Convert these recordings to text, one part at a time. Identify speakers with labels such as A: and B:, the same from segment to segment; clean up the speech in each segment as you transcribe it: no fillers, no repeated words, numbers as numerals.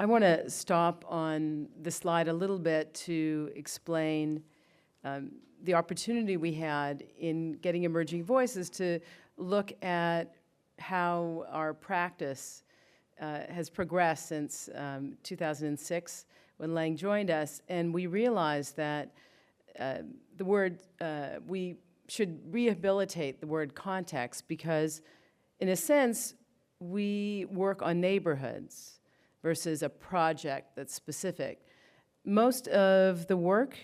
A: I want to stop on the slide a little bit to explain the opportunity we had in getting emerging voices to look at how our practice has progressed since 2006 when Layng joined us, and we realized that the word, we should rehabilitate the word context because, in a sense, we work on neighborhoods versus a project that's specific. Most of the work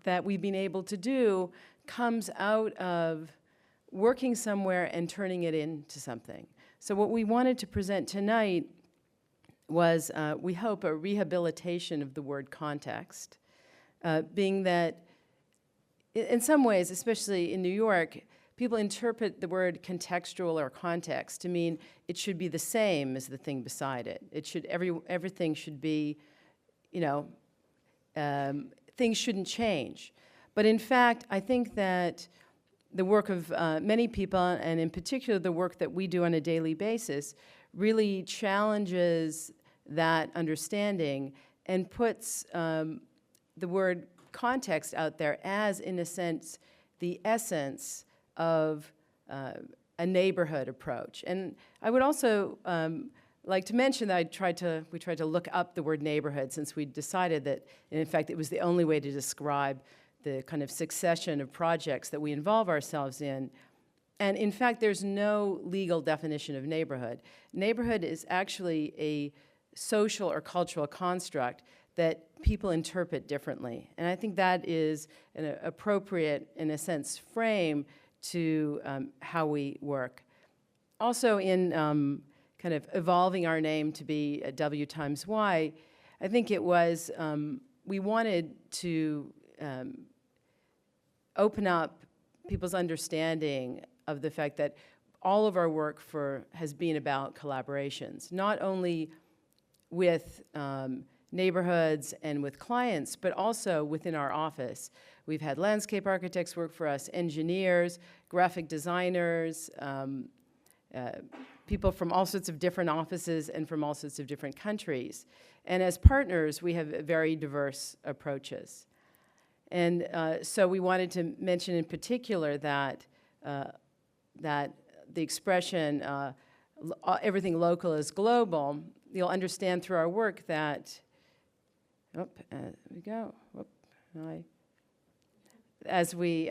A: that we've been able to do comes out of working somewhere and turning it into something. So what we wanted to present tonight was, we hope, a rehabilitation of the word context, being that in some ways, especially in New York, people interpret the word contextual or context to mean it should be the same as the thing beside it. It should, everything should be, you know, things shouldn't change. But in fact, I think that the work of many people, and in particular the work that we do on a daily basis, really challenges that understanding and puts the word context out there as, in a sense, the essence of a neighborhood approach. And I would also like to mention that we tried to look up the word neighborhood since we decided that, in fact, it was the only way to describe the kind of succession of projects that we involve ourselves in. And in fact, there's no legal definition of neighborhood. Neighborhood is actually a social or cultural construct that people interpret differently. And I think that is an appropriate, in a sense, frame to how we work. Also in kind of evolving our name to be a W times Y, I think it was, we wanted to open up people's understanding of the fact that all of our work has been about collaborations, not only with neighborhoods and with clients, but also within our office. We've had landscape architects work for us, engineers, graphic designers, people from all sorts of different offices and from all sorts of different countries. And as partners, we have very diverse approaches. And so we wanted to mention in particular that, that the expression, everything local is global, you'll understand through our work that, we go. As we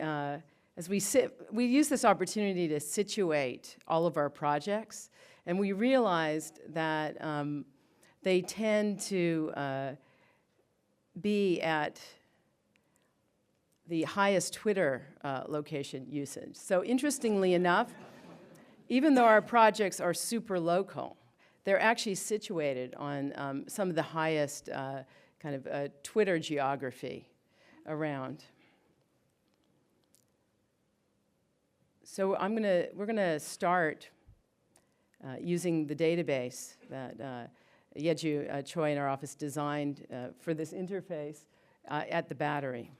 A: use this opportunity to situate all of our projects, and we realized that they tend to be at the highest Twitter location usage. So interestingly enough, even though our projects are super local, they're actually situated on some of the highest kind of Twitter geography around. So we're gonna start using the database that Yeju Choi in our office designed for this interface at the Battery.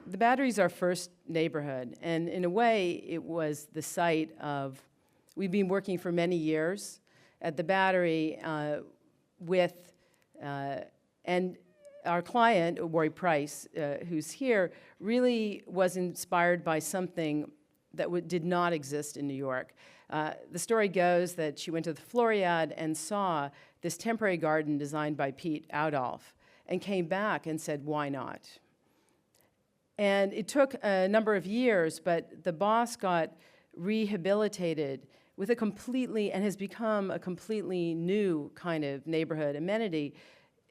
A: The Battery is our first neighborhood, and in a way, it was the site of, we've been working for many years at the Battery with, and our client, Wari Price, who's here, really was inspired by something that did not exist in New York. The story goes that she went to the Floriade and saw this temporary garden designed by Pete Adolph and came back and said, why not? And it took a number of years, but the Bosque got rehabilitated with a completely, and has become a completely new kind of neighborhood amenity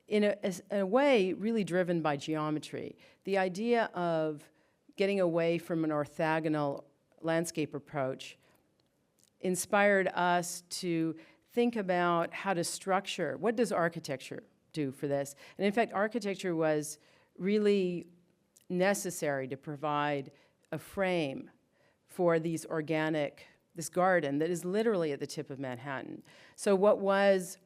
A: in a way really driven by geometry. The idea of getting away from an orthogonal landscape approach inspired us to think about how to structure, what does architecture do for this? And in fact, architecture was really necessary to provide a frame for these this garden that is literally at the tip of Manhattan. So what was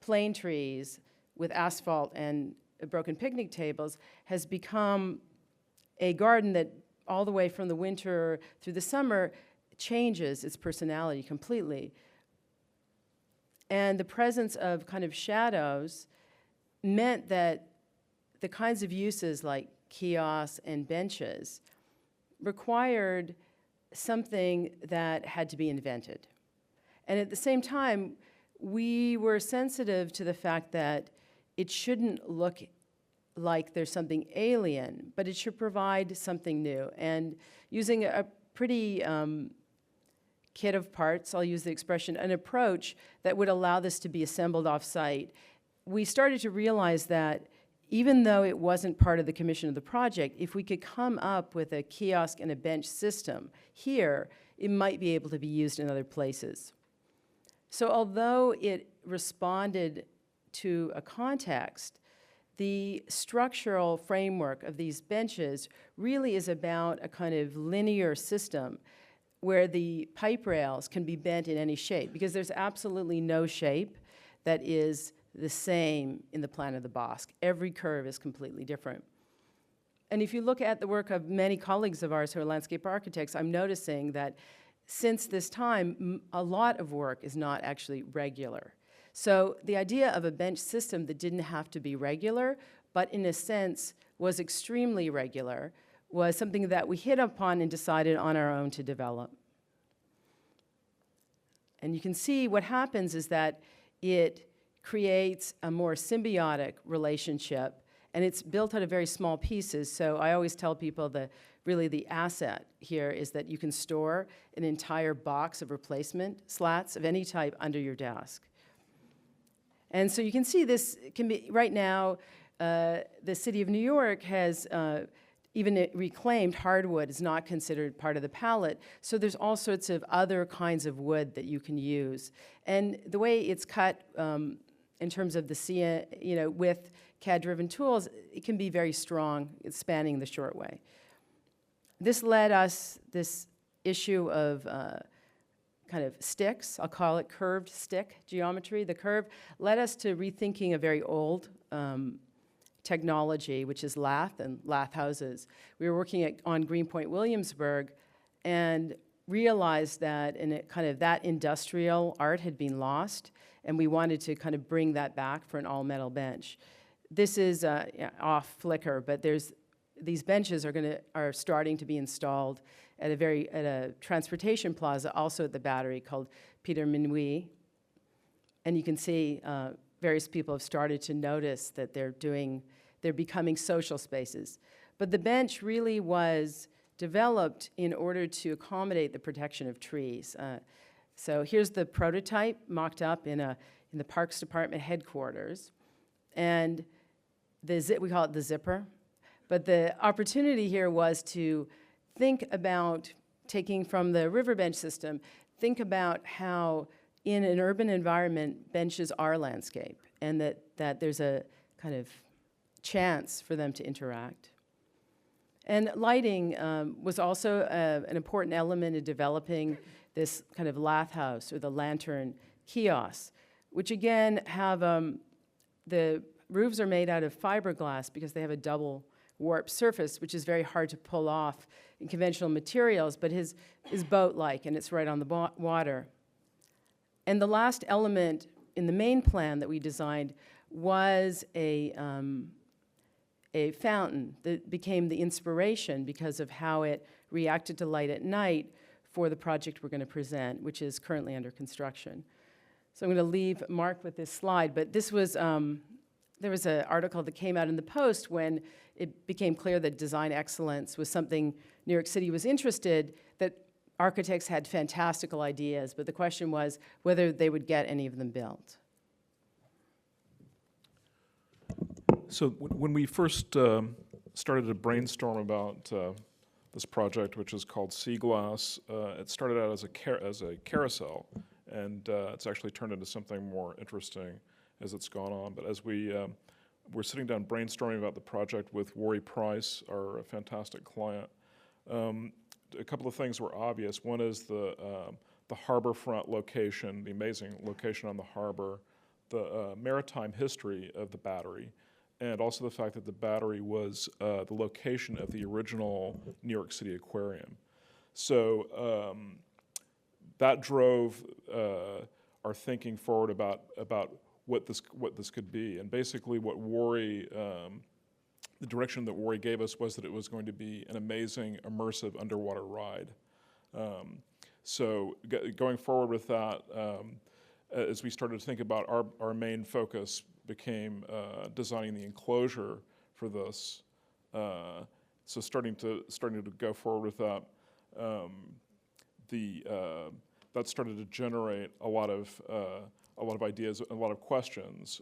A: plane trees with asphalt and broken picnic tables has become a garden that all the way from the winter through the summer changes its personality completely. And the presence of kind of shadows meant that the kinds of uses like kiosks and benches required something that had to be invented. And at the same time, we were sensitive to the fact that it shouldn't look like there's something alien, but it should provide something new. And using a pretty kit of parts, I'll use the expression, an approach that would allow this to be assembled off-site, we started to realize that even though it wasn't part of the commission of the project, if we could come up with a kiosk and a bench system here, it might be able to be used in other places. So although it responded to a context, the structural framework of these benches really is about a kind of linear system where the pipe rails can be bent in any shape, because there's absolutely no shape that is the same in the plan of the Bosque. Every curve is completely different. And if you look at the work of many colleagues of ours who are landscape architects, I'm noticing that since this time, a lot of work is not actually regular. So the idea of a bench system that didn't have to be regular, but in a sense was extremely regular, was something that we hit upon and decided on our own to develop. And you can see what happens is that it creates a more symbiotic relationship, and it's built out of very small pieces. So I always tell people that really the asset here is that you can store an entire box of replacement slats of any type under your desk. And so you can see this can be, right now, the city of New York has even reclaimed hardwood is not considered part of the palette. So there's all sorts of other kinds of wood that you can use. And the way it's cut in terms of the, with CAD-driven tools, it can be very strong. It's spanning the short way. This led us, this issue of kind of sticks, I'll call it curved stick geometry. The curve led us to rethinking a very old technology, which is lath and lath houses. We were working on Greenpoint, Williamsburg, and realized that that industrial art had been lost, and we wanted to kind of bring that back for an all-metal bench. This is off flicker, but these benches are starting to be installed at a transportation plaza, also at the Battery, called Peter Minuit. And you can see various people have started to notice that they're becoming social spaces. But the bench really was developed in order to accommodate the protection of trees. So here's the prototype mocked up in the Parks Department headquarters. And we call it the zipper. But the opportunity here was to think about taking from the river bench system, think about how in an urban environment, benches are landscape, and that there's a kind of chance for them to interact. And lighting was also an important element in developing this kind of lath house or the lantern kiosks, which again have, the roofs are made out of fiberglass because they have a double warped surface, which is very hard to pull off in conventional materials, but is boat-like, and it's right on the water. And the last element in the main plan that we designed was a fountain that became the inspiration because of how it reacted to light at night for the project we're going to present, which is currently under construction. So I'm going to leave Mark with this slide, but this was, there was an article that came out in the Post when it became clear that design excellence was something New York City was interested, that architects had fantastical ideas, but the question was whether they would get any of them built.
B: So when we first started to brainstorm about this project, which is called Seaglass, it started out as a carousel, and it's actually turned into something more interesting as it's gone on. But as we're sitting down brainstorming about the project with Worry Price, our fantastic client, a couple of things were obvious. One is the harborfront location, the amazing location on the harbor, the maritime history of the Battery, and also the fact that the Battery was the location of the original New York City Aquarium. So that drove our thinking forward about what this could be. And basically what Worry, the direction that Worry gave us was that it was going to be an amazing, immersive underwater ride. So going forward with that, as we started to think about our main focus became designing the enclosure for this. So starting to go forward with that, that started to generate a lot of ideas, a lot of questions.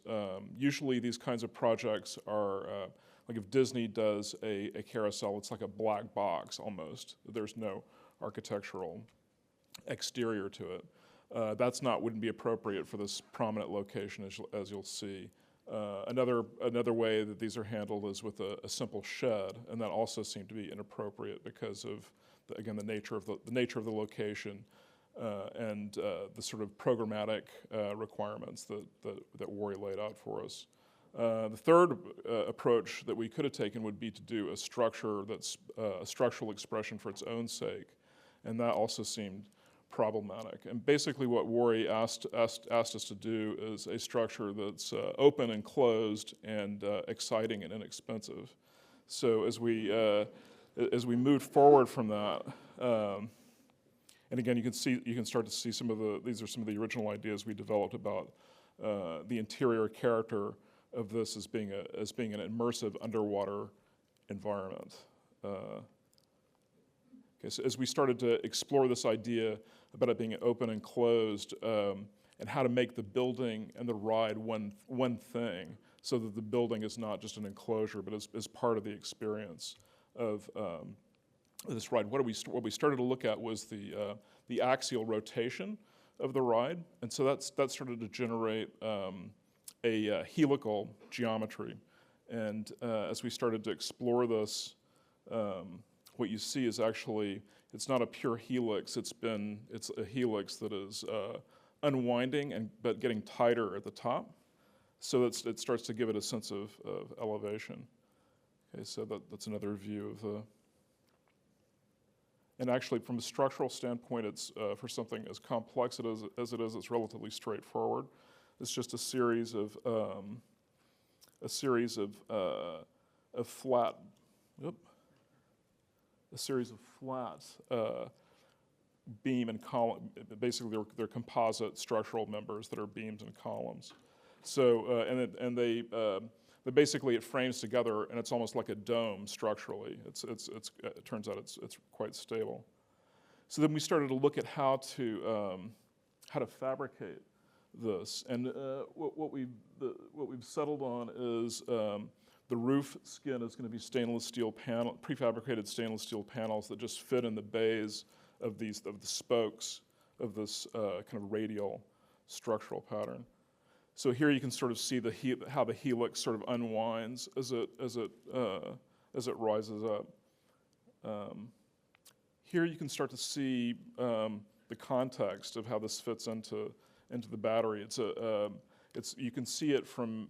B: Usually these kinds of projects are, like if Disney does a carousel, it's like a black box almost. There's no architectural exterior to it. Wouldn't be appropriate for this prominent location, as you'll see. Another way that these are handled is with a simple shed, and that also seemed to be inappropriate because of, again, the nature of the location and the sort of programmatic requirements that Worry laid out for us. The third approach that we could have taken would be to do a structure that's a structural expression for its own sake, and that also seemed problematic. And basically what Worry asked us to do is a structure that's open and closed and exciting and inexpensive. So as we moved forward from that, and again, you can start to see these are some of the original ideas we developed about the interior character of this as being an immersive underwater environment. Okay, so as we started to explore this idea about it being open and closed, and how to make the building and the ride one thing, so that the building is not just an enclosure, but is part of the experience of this ride. What we started to look at was the axial rotation of the ride, and so that started to generate a helical geometry. And as we started to explore this, what you see is actually, it's not a pure helix, it's a helix that is unwinding but getting tighter at the top. So it starts to give it a sense of elevation. Okay, so that's another view of the, and actually from a structural standpoint, it's for something as complex as it is, it's relatively straightforward. It's just a series of flat, beam and column. Basically, they're composite structural members that are beams and columns. So and basically it frames together, and it's almost like a dome structurally. It turns out it's quite stable. So then we started to look at how to fabricate this, and what we've settled on is the roof skin is going to be stainless steel prefabricated stainless steel panels that just fit in the bays of the spokes of this kind of radial structural pattern. So here you can sort of see how the helix sort of unwinds as it rises up. Here you can start to see the context of how this fits into the battery. You can see it from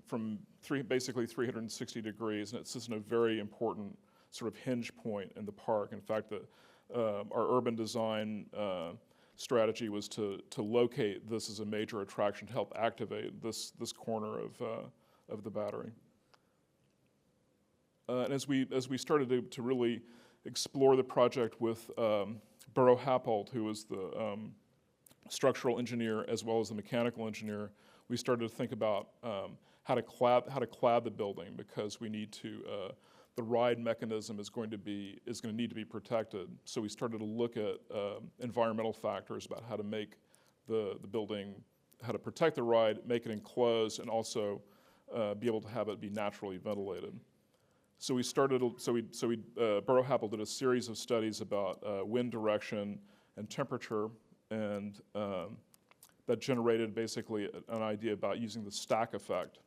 B: basically 360 degrees, and it sits in a very important sort of hinge point in the park. In fact, our urban design strategy was to locate this as a major attraction to help activate this corner of the battery. And as we started to really explore the project with Burrow Happold, who was the structural engineer as well as the mechanical engineer, we started to think about how to clad the building, because we need to the ride mechanism is going to need to be protected. So we started to look at environmental factors about how to make the building, how to protect the ride, make it enclosed, and also be able to have it be naturally ventilated. So Burrow Happold did a series of studies about wind direction and temperature, and that generated basically an idea about using the stack effect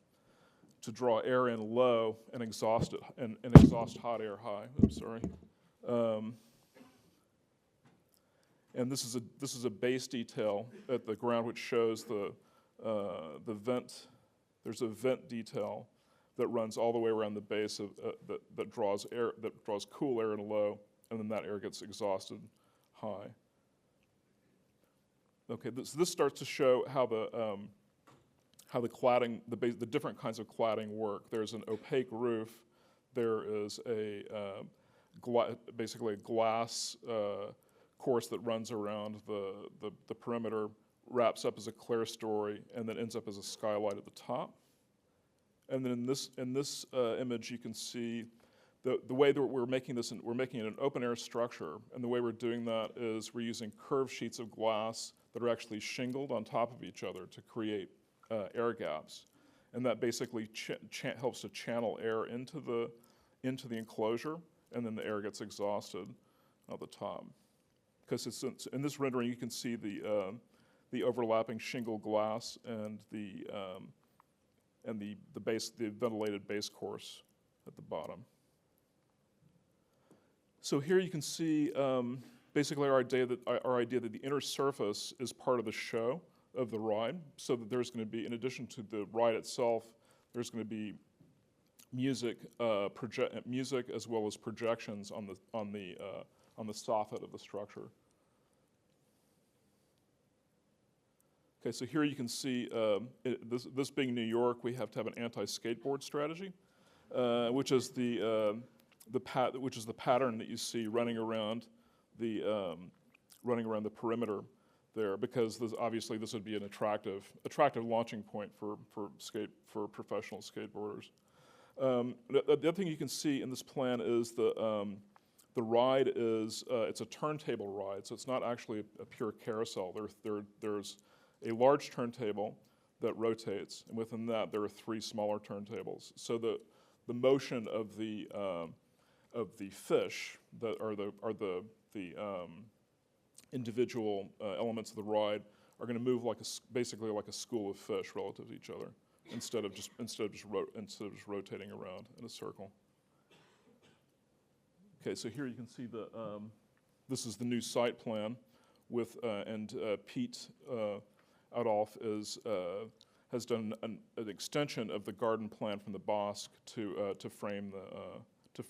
B: to draw air in low and exhaust hot air high. I'm sorry. And this is a base detail at the ground which shows the vent. There's a vent detail that runs all the way around the base that draws cool air in low, and then that air gets exhausted high. Okay, this starts to show how the cladding, the different kinds of cladding work. There's an opaque roof. There is a basically a glass course that runs around the perimeter, wraps up as a clerestory, and then ends up as a skylight at the top. And then in this image, you can see the way that we're making this. We're making it an open air structure, and the way we're doing that is we're using curved sheets of glass that are actually shingled on top of each other to create air gaps, and that basically helps to channel air into the enclosure, and then the air gets exhausted at the top. Because in this rendering, you can see the overlapping shingle glass and the ventilated base course at the bottom. So here you can see basically our idea that the inner surface is part of the show of the ride, so that there's going to be, in addition to the ride itself, there's going to be music as well as projections on the soffit of the structure. Okay, so here you can see this being New York, we have to have an anti-skateboard strategy, which is the pattern that you see running around the perimeter there, because obviously this would be an attractive launching point for professional skateboarders. The other thing you can see in this plan is the ride is it's a turntable ride, so it's not actually a pure carousel. There's a large turntable that rotates, and within that there are 3 smaller turntables. So the motion of the fish that are the individual elements of the ride are going to move basically like a school of fish relative to each other, instead of just rotating around in a circle. Okay, so here you can see this is the new site plan with Pete Adolph has done an extension of the garden plan from the Bosque to frame the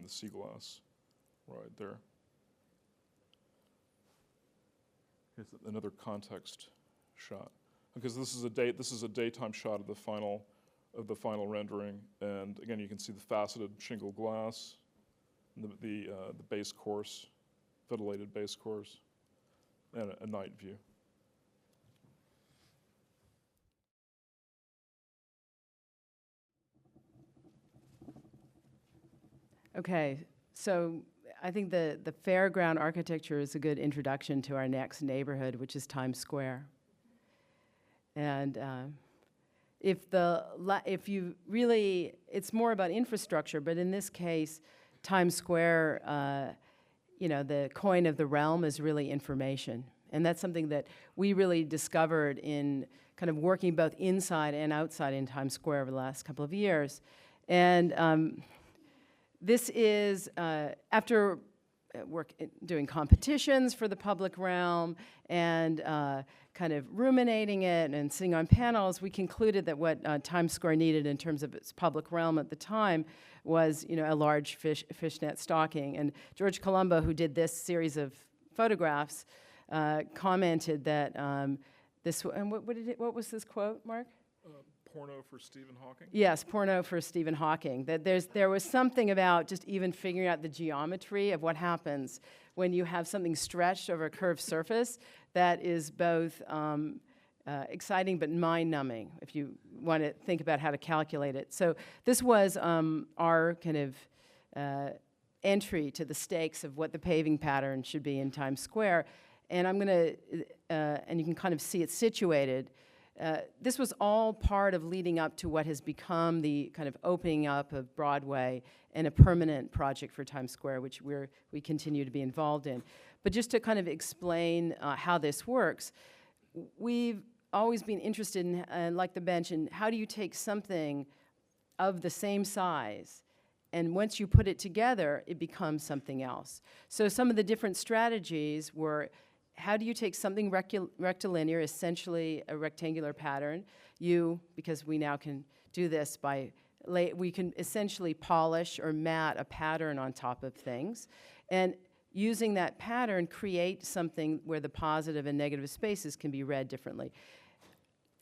B: Seaglass right there. Here's another context shot, because this is a daytime shot of the final rendering, and again you can see the faceted shingle glass, and the base course, ventilated base course, and a night view.
A: Okay, so I think the fairground architecture is a good introduction to our next neighborhood, which is Times Square. And if you really, it's more about infrastructure, but in this case, Times Square, the coin of the realm is really information. And that's something that we really discovered in kind of working both inside and outside in Times Square over the last couple of years. And this is after doing competitions for the public realm and kind of ruminating it and sitting on panels, we concluded that what Times Square needed in terms of its public realm at the time was, a large fishnet stocking. And George Colombo, who did this series of photographs, commented that this. And what was this quote, Mark?
B: Porno for Stephen Hawking?
A: Yes, porno for Stephen Hawking. That there was something about just even figuring out the geometry of what happens when you have something stretched over a curved surface that is both exciting but mind-numbing, if you want to think about how to calculate it. So this was our kind of entry to the stakes of what the paving pattern should be in Times Square. And I'm going to, and you can kind of see it situated. This was all part of leading up to what has become the kind of opening up of Broadway and a permanent project for Times Square, which we continue to be involved in. But just to kind of explain how this works, we've always been interested in, like the bench, in how do you take something of the same size, and once you put it together, it becomes something else. So some of the different strategies were, how do you take something rectilinear, essentially a rectangular pattern? Because we now can do this we can essentially polish or mat a pattern on top of things. And using that pattern, create something where the positive and negative spaces can be read differently.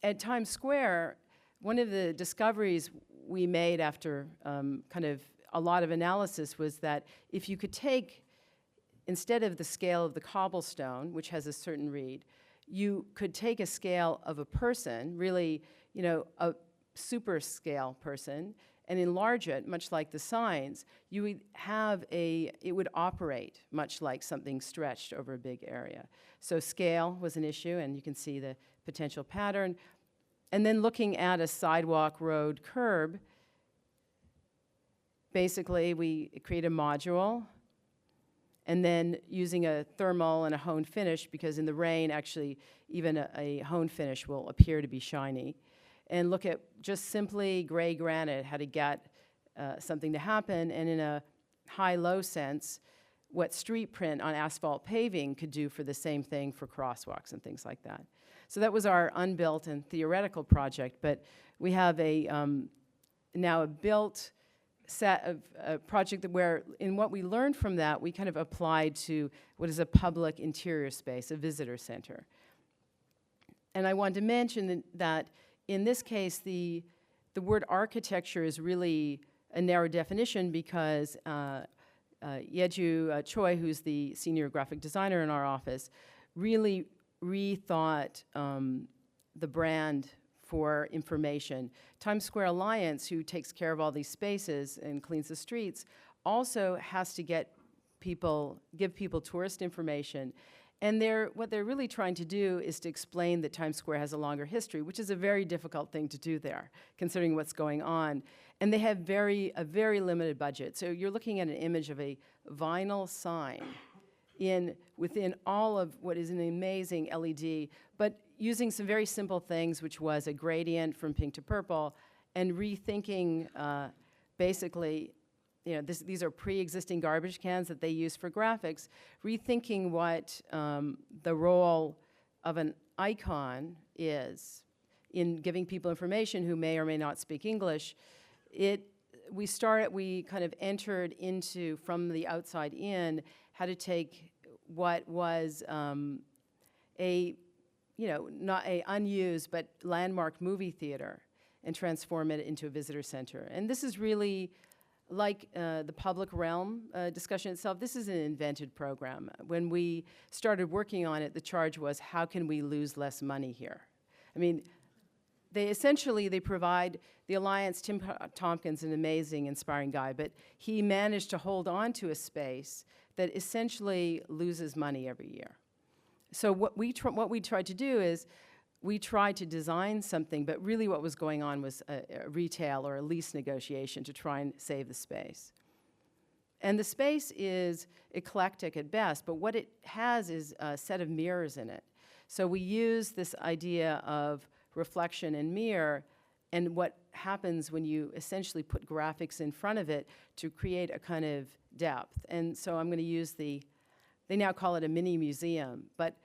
A: At Times Square, one of the discoveries we made after kind of a lot of analysis was that if you could take, instead of the scale of the cobblestone, which has a certain read, you could take a scale of a person, really, you know, a super scale person, and enlarge it, much like the signs, you would have it would operate much like something stretched over a big area. So scale was an issue, and you can see the potential pattern. And then looking at a sidewalk, road, curb, basically we create a module, and then using a thermal and a honed finish, because in the rain, actually, even a honed finish will appear to be shiny. And look at just simply gray granite, how to get something to happen, and in a high-low sense, what street print on asphalt paving could do for the same thing for crosswalks and things like that. So that was our unbuilt and theoretical project, but we have now a built set of a project where, in what we learned from that, we kind of applied to what is a public interior space, a visitor center. And I wanted to mention that in this case, the word architecture is really a narrow definition, because Yeju Choi, who's the senior graphic designer in our office, really rethought the brand for information. Times Square Alliance, who takes care of all these spaces and cleans the streets, also has to give people tourist information. And what they're really trying to do is to explain that Times Square has a longer history, which is a very difficult thing to do there, considering what's going on. And they have a very limited budget. So you're looking at an image of a vinyl sign within all of what is an amazing LED, but using some very simple things, which was a gradient from pink to purple, and rethinking basically, you know, these are pre-existing garbage cans that they use for graphics, rethinking what the role of an icon is in giving people information who may or may not speak English. We kind of entered into, from the outside in, how to take what was not a unused but landmark movie theater and transform it into a visitor center. And this is really, like the public realm discussion itself, this is an invented program. When we started working on it, the charge was, how can we lose less money here? I mean, they provide the Alliance. Tim Tompkins, an amazing, inspiring guy, but he managed to hold on to a space that essentially loses money every year. So what we tried to do is, we tried to design something, but really what was going on was a retail or a lease negotiation to try and save the space. And the space is eclectic at best, but what it has is a set of mirrors in it. So we use this idea of reflection and mirror, and what happens when you essentially put graphics in front of it to create a kind of depth. And so I'm going to use they now call it a mini museum, but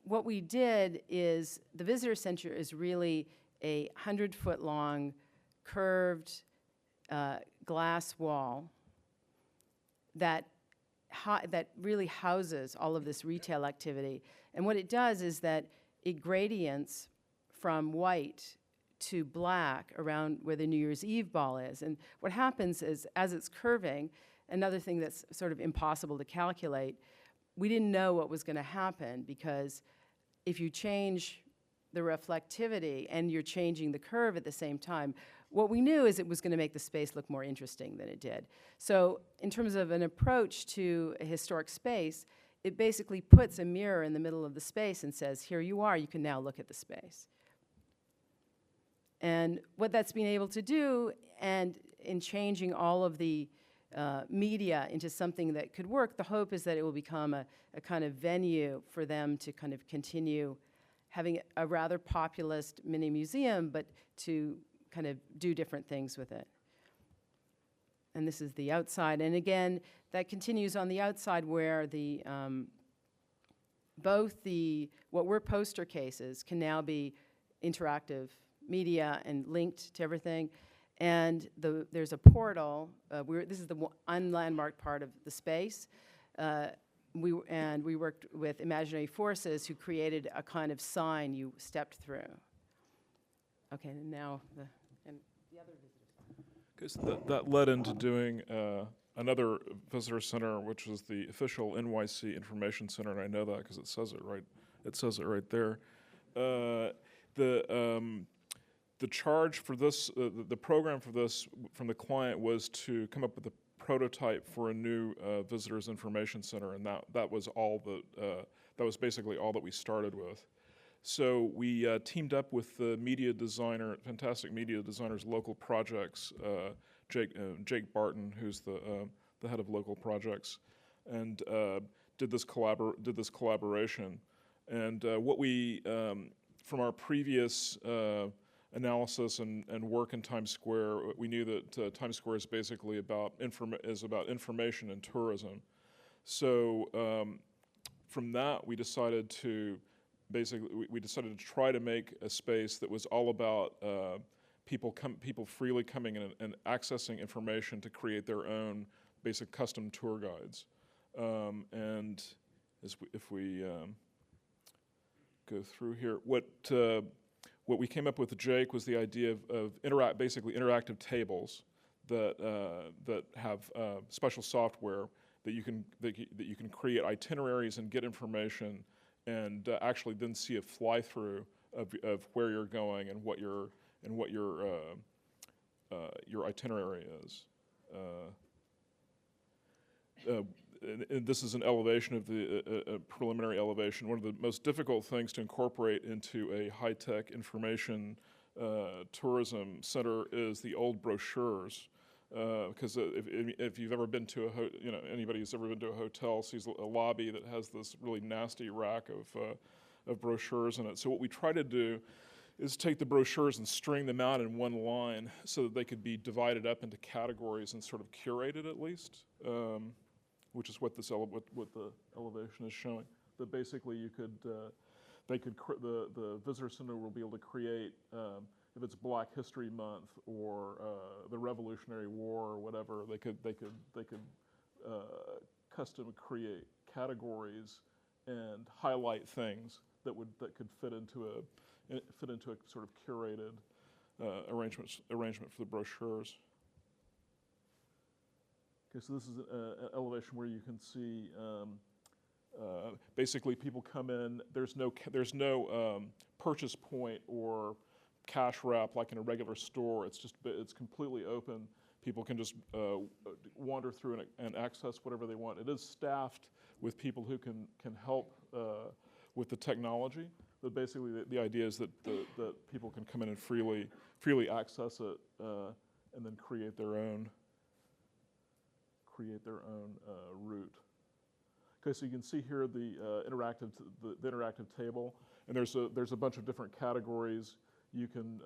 A: what we did is, the visitor center is really a 100-foot long curved glass wall that really houses all of this retail activity. And what it does is that it gradients from white to black around where the New Year's Eve ball is. And what happens is, as it's curving, another thing that's sort of impossible to calculate, we didn't know what was going to happen, because if you change the reflectivity and you're changing the curve at the same time, what we knew is it was going to make the space look more interesting than it did. So in terms of an approach to a historic space, it basically puts a mirror in the middle of the space and says, here you are, you can now look at the space. And what that's been able to do, and in changing all of the media into something that could work, the hope is that it will become a kind of venue for them to kind of continue having a rather populist mini museum, but to kind of do different things with it. And this is the outside. And again, that continues on the outside, where the what were poster cases can now be interactive media and linked to everything. And there's a portal. This is the unlandmarked part of the space. we worked with Imaginary Forces, who created a kind of sign you stepped through. Okay, and now the other visitors.
B: Because that led into doing another visitor center, which was the official NYC Information Center, and I know that because it says it right. It says it right there. The charge for this, the program for this from the client was to come up with a prototype for a new visitors information center, and that was all that was basically all that we started with. So we teamed up with the media designer, fantastic media designers, local projects, Jake Barton, who's the head of local projects, and did this collaboration. And what we, from our previous analysis and work in Times Square, we knew that Times Square is basically about information and tourism. So from that, we decided to try to make a space that was all about people freely coming in and accessing information to create their own basic custom tour guides. And if we go through here, what we came up with, Jake, was the idea of basically interactive tables that have special software that you can create itineraries and get information, and actually then see a fly-through of where you're going and what your itinerary is. And this is an elevation of a preliminary elevation. One of the most difficult things to incorporate into a high-tech information tourism center is the old brochures. Because if you've ever been to anybody who's ever been to a hotel sees a lobby that has this really nasty rack of brochures in it. So what we try to do is take the brochures and string them out in one line so that they could be divided up into categories and sort of curated at least. Which is what what the elevation is showing. That basically the visitor center will be able to create, if it's Black History Month or the Revolutionary War or whatever, they could custom create categories and highlight things that could fit into a sort of curated arrangement for the brochures. Okay, so this is an elevation where you can see basically people come in. There's no purchase point or cash wrap like in a regular store. It's completely open. People can just wander through and access whatever they want. It is staffed with people who can help with the technology. But basically, the idea is that people can come in and freely access it and then create their own route. Okay, so you can see here the interactive table, and there's a bunch of different categories you can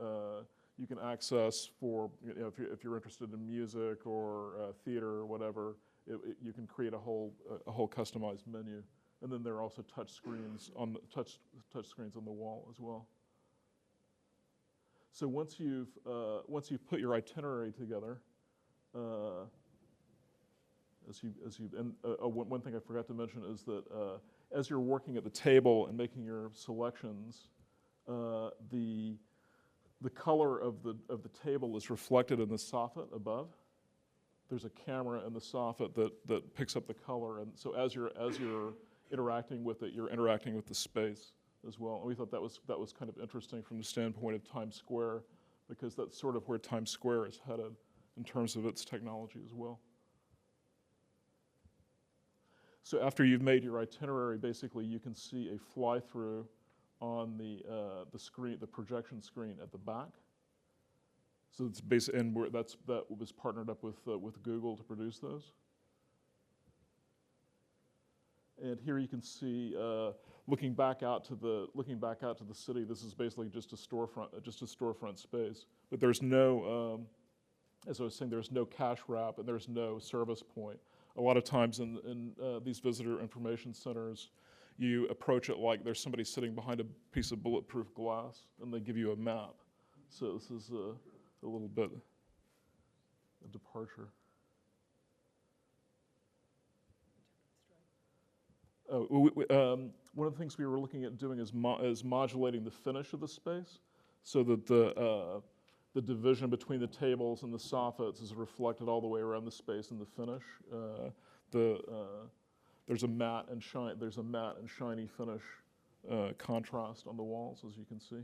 B: access for, if you're interested in music or theater or whatever. You can create a whole customized menu, and then there are also touch screens on the wall as well. So once you've put your itinerary together. One thing I forgot to mention is that as you're working at the table and making your selections, the color of the table is reflected in the soffit above. There's a camera in the soffit that picks up the color, and so as you're interacting with it, you're interacting with the space as well. And we thought that was kind of interesting from the standpoint of Times Square, because that's sort of where Times Square is headed in terms of its technology as well. So after you've made your itinerary, basically you can see a fly-through on the screen, the projection screen at the back. So it's that was partnered up with Google to produce those. And here you can see, looking back out to the city. This is basically just a storefront space. But there's no, as I was saying, there's no cash wrap and there's no service point. A lot of times in these visitor information centers, you approach it like there's somebody sitting behind a piece of bulletproof glass, and they give you a map. So this is a little bit a departure. One of the things we were looking at doing is modulating the finish of the space, so that the division between the tables and the soffits is reflected all the way around the space in the finish. There's a matte and shiny finish contrast on the walls, as you can see.